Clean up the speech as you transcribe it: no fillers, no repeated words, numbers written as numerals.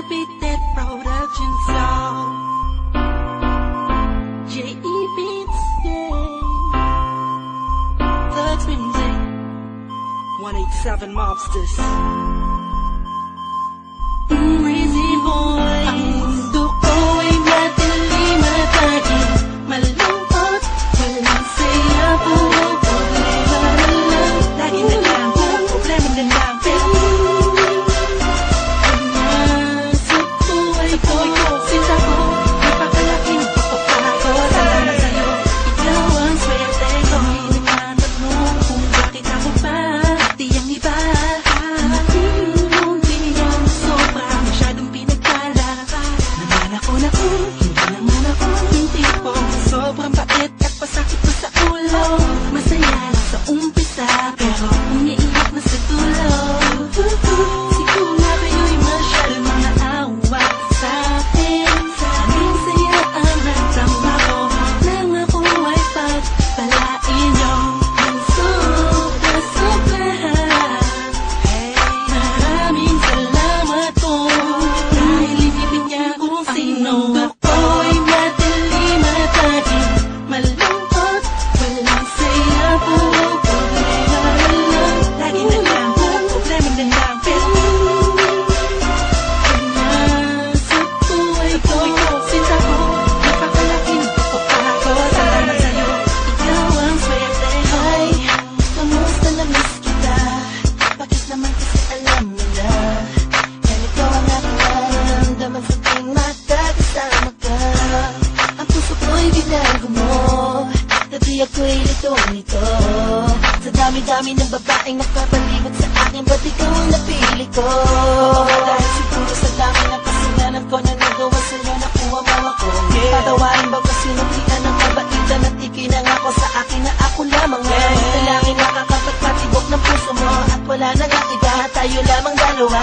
Beat That Production Song. J.E. Beats, yeah. Thugs Music. 187 Mobsters. Breezy Boy. Ang mundo ko ay madilim at aking malungkot. Walang saya, puro problema na lang. Lagi na lang, puro problema na lang. Sobrang bait at pasakit ko sa ulo. Masaya lang sa umpisa, pero umiiyak na sa dulo. Siguro nga kayo'y masyadong mga awa sa akin. Sana'y saya ang nagtama ko nang ako ay pagpalain nyo ng sobra-sobra. Maraming salamat po dahil inibig niya kung sino ako. Malungkot, walang saya, puro problema na lang. Lagi na lang, puro problema na lang. Pero nasa buhay ko, sinta ko, napakalaki ng pagpapagod. Salamat sa'yo, ikaw ang swerte ko. Ay, kamusta na miss kita? Bakit naman kasi alam mo na ganito ang aking nararamdaman sa tuwing magkakasama ka. Ang puso ko'y binago mo, dati ako'y litong-lito. Sa dami-dami ng babaeng nakapalibot sa akin, ba't ikaw ang napili ko? Dahil siguro sa dami ng kasalanan ko na nagawa sa'yo, nakuha mo ako. Patawarin ba kasi nagtian ng kabaitan at ikinangako sa akin na ako lamang ang dalangin nakakapagpatibok ng puso mo. At wala na nga iba, tayo lamang dalawa.